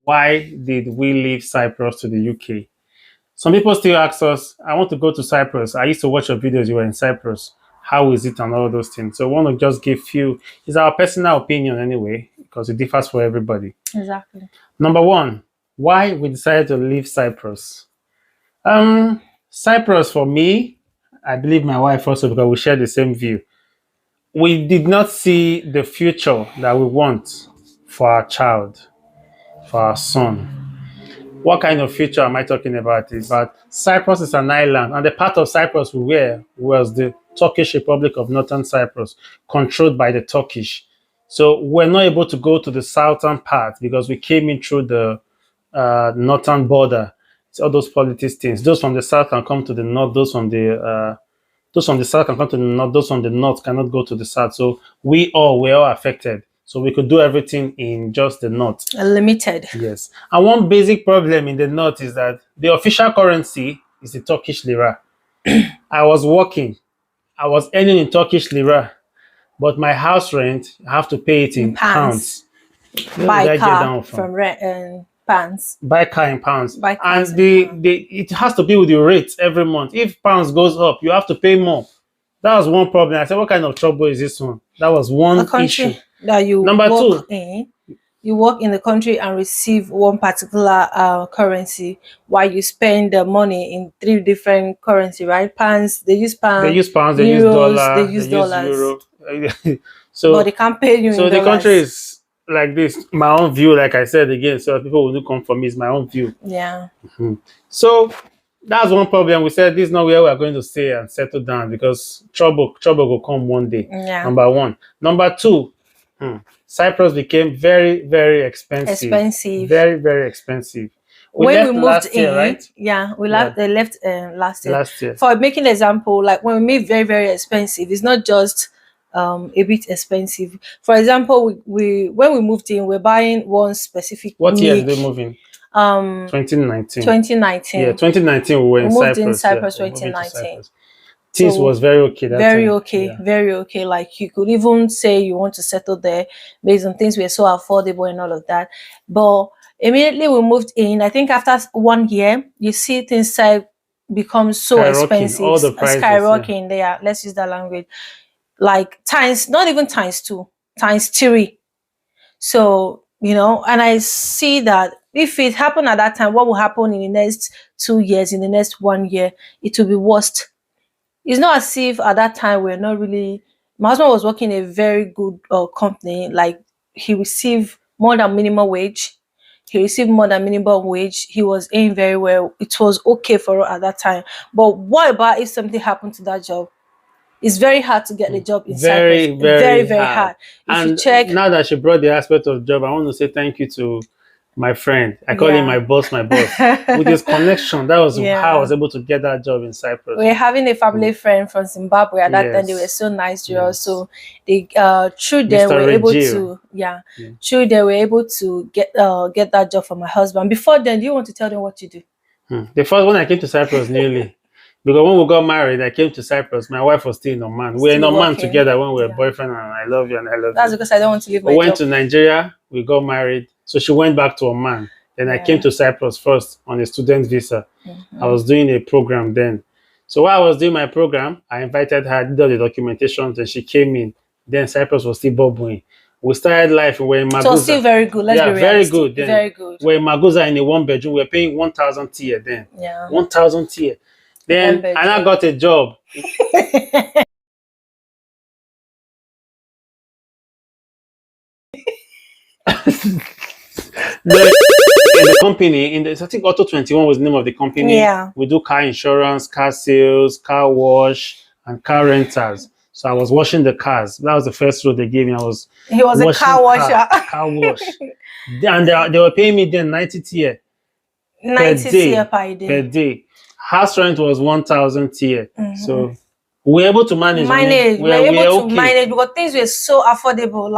why did we leave Cyprus to the UK? Some people still ask us, I want to go to Cyprus. I used to watch your videos, you were in Cyprus. How is it and all those things? So I want to just give you, it's our personal opinion anyway, because it differs for everybody. Exactly. Number one, why we decided to leave Cyprus. Cyprus for me, I believe my wife also, because we share the same view. We did not see the future that we want for our child, for our son. What kind of future am I talking about? Is that Cyprus is an island, and the part of Cyprus we were was the Turkish Republic of Northern Cyprus, controlled by the Turkish. So we're not able to go to the southern part because we came in through the northern border. It's all those politics things. Those from the south can come to the north. Those from the south can come to the north. Those from the north cannot go to the south. So we're all affected. So we could do everything in just the north. Limited. Yes. And one basic problem in the north is that the official currency is the Turkish lira. I was working. I was earning in Turkish lira. But my house rent, I have to pay it in pounds. Where Buy did I get car that from rent and pounds. Buy car in pounds. Buy cars And in pounds. it has to be with the rates every month. If pounds goes up, you have to pay more. That was one problem. I said, what kind of trouble is this one? That was one A country issue. that you Number work two. in, you work in the country and receive one particular currency, while you spend the money in three different currency, right? Pounds, they use pounds. They use pounds, they euros, use dollar, they use dollars. euro. So, but they can't pay you so in the dollars. country is like this. My own view, like I said again, so people will come for me, is my own view. Yeah. So that's one problem. We said this is not where we're going to stay and settle down because trouble will come one day. Yeah. Number one. Number two, Cyprus became very, very expensive. Very, very expensive. When we moved in, right? Yeah, we left. They left last year. Last year. For making an example, like when we made very, very expensive, it's not just a bit expensive. For example, we when we moved in, we're buying one specific. What year did they move in? 2019. 2019. Yeah, 2019 we were in moved Cyprus. in Cyprus, Yeah, 2019. Things was very okay. Very okay, very okay. Like you could even say you want to settle there based on things were so affordable and all of that. But immediately we moved in, I think after 1 year, you see things become so expensive. All the prices, skyrocketing there. Let's use that language. Like times, not even times 2, times 3. So, and I see that if it happened at that time, what will happen in the next 2 years, in the next 1 year, it will be worst. It's not as if at that time we're not really. My husband was working in a very good company. Like he received more than minimum wage. He received more than minimum wage. He was earning very well. It was okay for us at that time. But what about if something happened to that job? It's very hard to get a job in Cyprus. Very hard. If you check. Now that she brought the aspect of job, I want to say thank you to my friend. I call him my boss. With his connection, that was how I was able to get that job in Cyprus. We're having a family friend from Zimbabwe at that time. They were so nice to us. So they through them were able to through they were able to get that job for my husband. Before then, do you want to tell them what you do? The first when I came to Cyprus newly, because when we got married, I came to Cyprus. My wife was still in Oman. We were in Oman together when we were boyfriend, and I love you and I love you. That's because I don't want to leave my job. We went to Nigeria, we got married. So she went back to Oman. Then I came to Cyprus first on a student visa. I was doing a program then. So while I was doing my program, I invited her, did all the documentation, then she came in. Then Cyprus was still bubbling. We started life, we were in Maguza. So still very good. Let's be realistic. Very good. Then. Very good. We were in Maguza in a 1-bedroom. We were paying 1,000 tier then. Yeah. 1,000 tier. Then and I got a job. In the company, I think Auto 21 was the name of the company. Yeah. We do car insurance, car sales, car wash, and car rentals. So I was washing the cars. That was the first role they gave me. He was a car washer. Car wash. And they were paying me then 90 tier. 90 tier per day. House rent was 1,000 tier. So we were able to manage. We were able to manage because things were so affordable.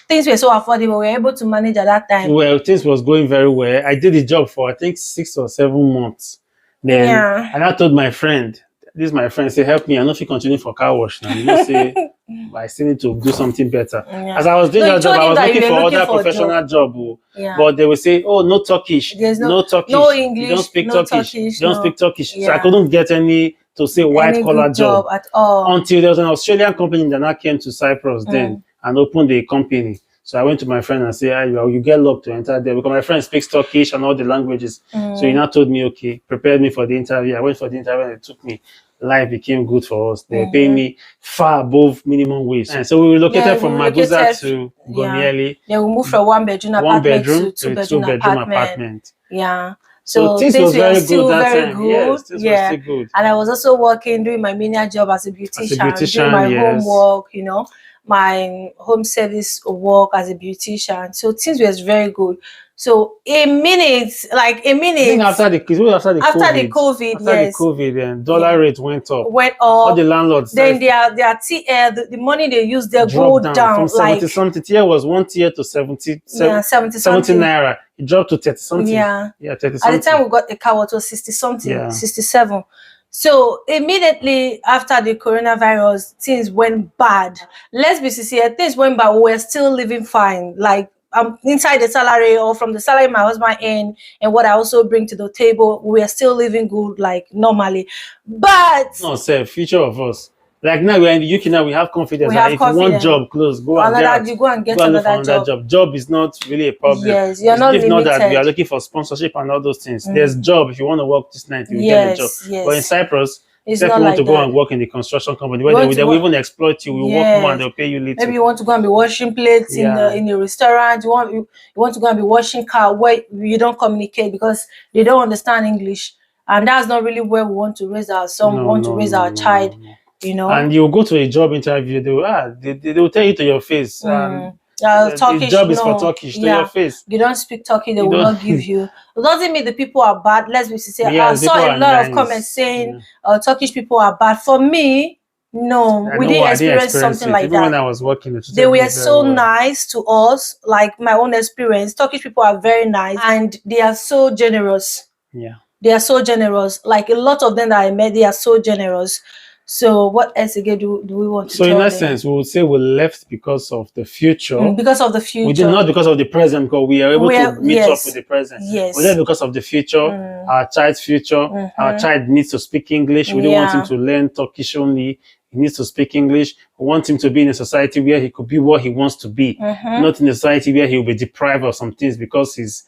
We were able to manage at that time. Well, things was going very well. I did the job for I think 6 or 7 months. Then and I told my friend, this my friend say, help me. I know if you continue for car wash now. You know, say I still need to do something better. Yeah. As I was doing No, you that job, told I him was that looking you for were looking other for a professional job. Oh. Yeah. But they will say, oh, no Turkish, There's no Turkish, no you don't English, speak no Turkish, Turkish, you don't no. speak Turkish. So I Yeah. couldn't get any to say white Any collar good job job at all. until there was an Australian company that now came to Cyprus then and opened a company. So I went to my friend and said, ah, you get luck to enter there because my friend speaks Turkish and all the languages. So he now told me, okay, prepared me for the interview. I went for the interview and it took me. Life became good for us. They pay me far above minimum wage. And so we relocated Yeah, from we Maguza relocated, to yeah. Gomieli. Then we moved from one bedroom One apartment bedroom to to a two-bedroom two-bedroom apartment. apartment. Yeah. So So things things was were very good still that very time. good. Yes, things were Yeah. still good. And I was also working, doing my menial job as a As a beautician, doing beautician, my yes. homework, you know, my home service work as a beautician. So things was very good. So a minute, like a I think minute after the COVID, yes, COVID, and dollar rate went up. went All up. the landlords Then the money they use there go dropped down down from 70 like something. Tier was 1 tier to 70, yeah, 70 70 something. naira. It dropped to 30 something. Yeah. 30 At the something. time we got a car, it was 60 something, Yeah. 67. So immediately after the coronavirus, things went bad. Let's be sincere, things went bad. We're still living fine. Like inside the salary or from the salary my husband earn and what I also bring to the table, we're still living good like normally. But No, sir, future of us. Like now we're in the UK now, we have confidence we that have if you want confidence. job, close, go and get out. You go and get Go and look for another another job. job. Job is not really a problem. Yes, you're not If not that we are limited. looking for sponsorship and all those things. There's job. If you want to work this night, you will get a job. Yes. But in Cyprus, It's if not you want like to go that. and work in the construction company, You where want they to will work- even exploit you, will work more and they'll pay you little. Maybe you want to go and be washing plates Yeah. in a restaurant. You want to go and be washing car where you don't communicate because they don't understand English, and that's not really where we want to raise our son. We want to raise our child. No. You know. And you go to a job interview, they will tell you to your face. Turkish, the job is for no. Turkish to your face. You don't speak Turkey, they You will don't- not give you. It doesn't mean the people are bad. Let's be sincere. Yeah, I the saw people a are lot of nice. comments saying Turkish people are bad. For me, no, I we know didn't I experience something it. like Even that. when I was working, They were so nice to us, like my own experience. Turkish people are very nice and they are so generous. Yeah. They are so generous. Like a lot of them that I met, they are so generous. So what else again do we want to So tell in them? essence, we would say we left because of the future. Because of the future. We did not because of the present, because we are able to meet up with the present. Yes. We left because of the future, our child's future. Our child needs to speak English. We don't want him to learn Turkish only. He needs to speak English. We want him to be in a society where he could be what he wants to be, not in a society where he will be deprived of some things because he's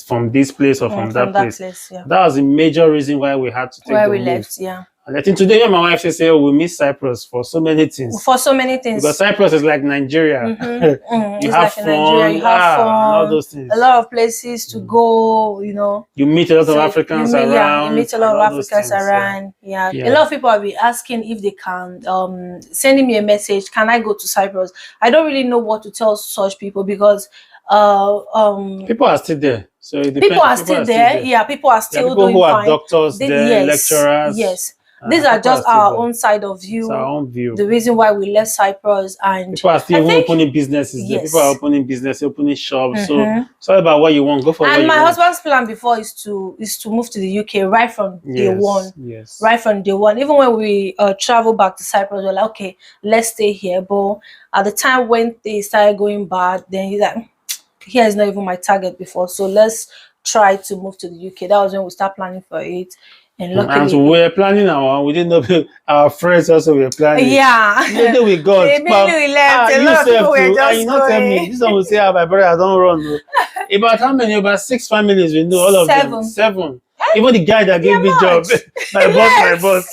from this place or from that place. That was the major reason why we had to take the move. Left, yeah. And I think today when my wife says, "Oh, we miss Cyprus for so many things." For so many things. Because Cyprus is like Nigeria. You have fun, Nigeria. You have fun. And all those things. A lot of places to go, you know. You meet a lot of Africans around. Yeah, you meet a lot of Africans around. Yeah. A lot of people have been asking if they can, sending me a message, can I go to Cyprus? I don't really know what to tell such people because people are still there. So it depends. People are still there. Yeah, people are still people doing who are fine. doctors, lecturers. Yes. These are just our own side of view. It's our own view. The reason why we left Cyprus, and people are still opening businesses. Yes. People are opening business, opening shops. So sorry about what you want. Go for what you want. And my husband's plan before is to move to the UK right from day one. Yes. Right from day one. Even when we travel back to Cyprus, we're like, okay, let's stay here. But at the time when they started going bad, then he's like, here is not even my target before. So let's try to move to the UK. That was when we start planning for it. And luckily, and so we were planning we didn't know our friends also were planning. Yeah. Immediately we got. Immediately we left. A lot of people were just you not tell me. This one will say, my brother, I don't run. About how many? About 6 families we know. All of them. 7. Even the guy that gave me job, my boss.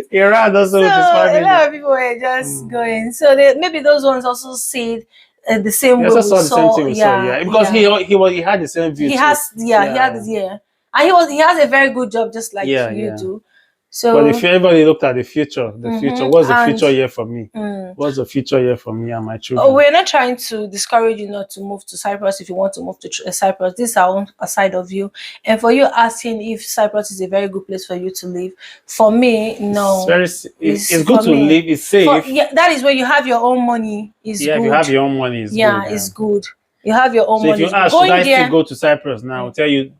He ran also with his family. A lot of people were just going. So maybe those ones also see it the same way we saw. The same thing we saw, yeah. Because he had the same view. He has, he had. And he has a very good job, just like you do. So, but if everybody looked at the future, what's the future year for me? What's the future year for me and my children? We're not trying to discourage you not to move to Cyprus if you want to move to Cyprus. This is our own side of you. And for you asking if Cyprus is a very good place for you to live, for me, no. It's good to live. It's safe. That is where you have your own money. Good. If you have your own money, it's good. It's good. You have your own money. So if you ask, should I still go to Cyprus now? I'll tell you,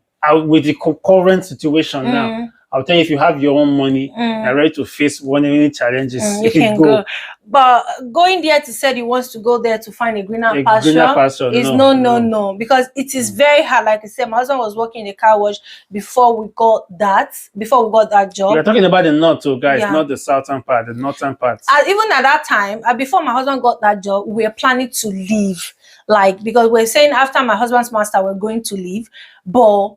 with the current situation now, I'll tell you, if you have your own money, you're ready to face any challenges, you can go. But going there to say he wants to go there to find a greener pasture is no, because it is very hard. Like I said, my husband was working in a car wash before we got that job. You're talking about the north too, guys, not the southern part, the northern part. Even at that time, before my husband got that job, we were planning to leave. Like, because we're saying after my husband's master, we're going to leave. But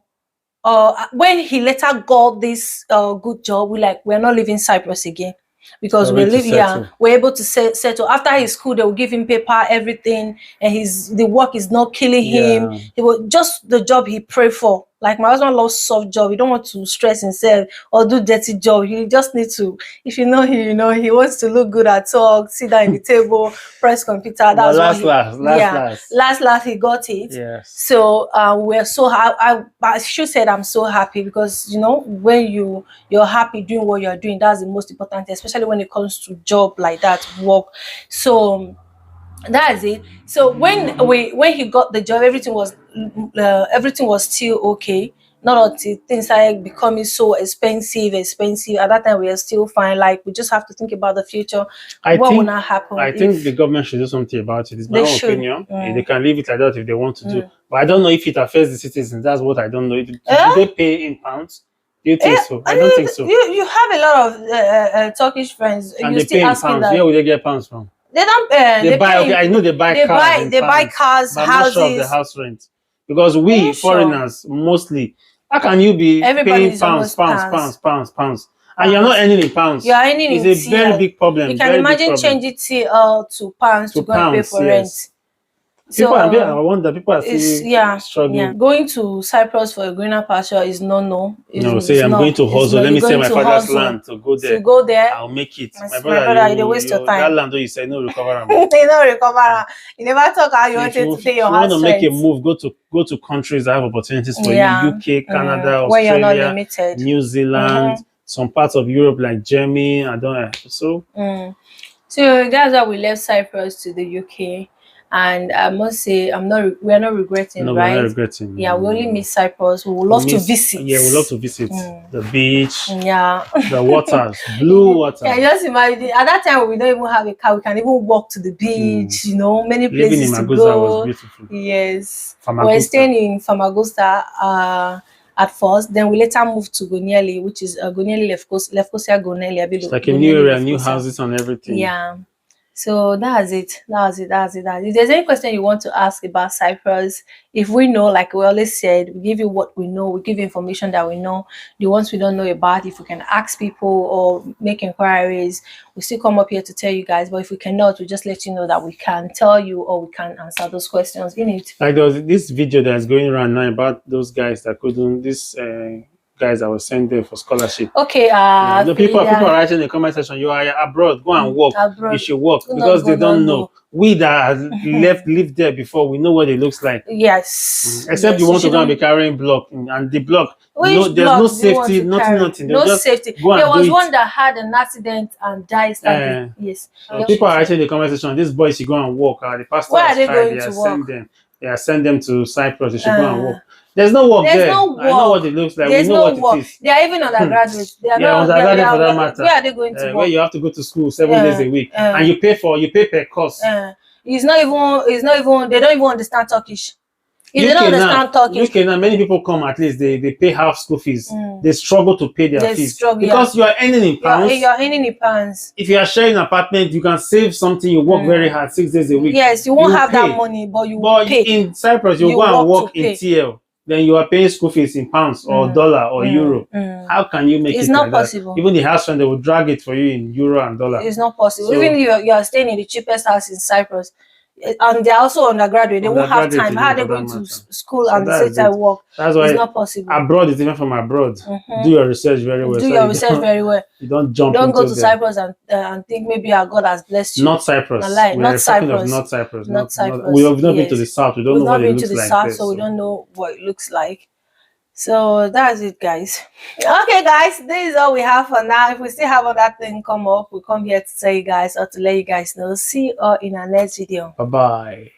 when he later got this good job, we're not leaving Cyprus again. Because we're able to settle. After his school, they will give him paper, everything, and the work is not killing him. It was just the job he prayed for. Like, my husband loves soft job. He don't want to stress himself or do dirty job. He just needs to, if you know him, you know, he wants to look good at talk, sit down in the table, press computer. That's last he got it. Yes. So we're so I should say I'm so happy, because you know, when you're happy doing what you're doing, that's the most important thing, especially when it comes to job like that, work. So that's it. So when he got the job, everything was still okay. Not until things started becoming so expensive. At that time, we are still fine. Like, we just have to think about the future. What will not happen? I think the government should do something about it. It's my own opinion. They can leave it like that if they want to do. But I don't know if it affects the citizens. That's what I don't know. Do they pay in pounds? Do you think so? I don't think so. You have a lot of Turkish friends. And you still asking that. Where would they get pounds from? They don't. They buy. Okay, I know they buy cars. They buy cars, but houses. I'm not sure of the house rent, because we foreigners mostly. How can you be paying pounds, and you're not earning in pounds? You're earning in It's a very big problem. You can imagine changing TL to pounds to go and pay for rent. So I wonder, people are still struggling. Yeah. Going to Cyprus for a greener pasture is no. Say I'm going to hustle. Let me sell my father's land to go there. I'll make it. My brother, you waste your time. That land, you say no recover. They no recover. You never talk how you wanted to pay your house rent. You want to make a move, go to countries that have opportunities for you. UK, Canada, where you're not Australia, limited. New Zealand, some parts of Europe like Germany. So that's why we left Cyprus to the UK. And I must say, we're not regretting, no, right? We're not regretting. Yeah, we only miss Cyprus. We would love to visit. Yeah, we love to visit the beach. Yeah, the waters, blue water. Yeah, just imagine. At that time, we don't even have a car. We can even walk to the beach. You know, many places Living in to Magusa go. was beautiful. Yes, Famagusta. we're staying in Famagusta at first. Then we later moved to Gonieli, which is Gonieli Lefkosia Gonieli. It's like a new area, new houses and everything. Yeah. So that's it. If there's any question you want to ask about Cyprus, if we know, like we always said, we give you what we know, we give you information that we know. The ones we don't know about, if we can ask people or make inquiries, we still come up here to tell you guys. But if we cannot, we just let you know that we can tell you or we can answer those questions in it. Like there was this video that's going around now about those guys that couldn't, guys that were sent there for scholarship. Okay, people are writing in the comment section, you are abroad, go and work. You should work, because they don't know. We that lived there before, we know what it looks like. Yes. Except you want to go and be carrying block, and the block, there's no safety, nothing. No safety. There was one that had an accident and died. Yes. People are writing in the comment section, these boys should go and work. The pastor where are they going to work? They are send them to Cyprus. They should go and work. There's no work there. No work. I know what it looks like. There's we know no what work. it is. They are even undergraduates. They are undergraduate for that matter. Where are they going to work? Where you have to go to school 7 days a week, and you pay per course. It's not even. They don't even understand Turkish. If they don't understand Turkish, UK now, many people come, at least they pay half school fees. They struggle to pay their fees because you are earning in pounds. You are earning in pounds. If you are sharing an apartment, you can save something. You work very hard 6 days a week. Yes, you won't have that money, but you will pay. In Cyprus, you go and work in TL. Then you are paying school fees in pounds or dollar or euro. How can you make it? It's not possible. Even the house rent, they will drag it for you in euro and dollar. It's not possible. Even if you are staying in the cheapest house in Cyprus, and they're also undergraduate, they won't have time. How are they going to school and the same time work? That's why it's not possible. Abroad is different from abroad. Do your research very well. Do your research very well. You don't jump. Don't go to Cyprus and think maybe our God has blessed you. Not Cyprus. Not Cyprus. Not Cyprus. Not Cyprus. We have not been to the south. We don't know what it looks like. We've not been to the south, so we don't know what it looks like. So that's it, guys. Okay, guys, this is all we have for now. If we still have other thing come up, we'll come here to tell you guys or to let you guys know. See you all in our next video. Bye-bye.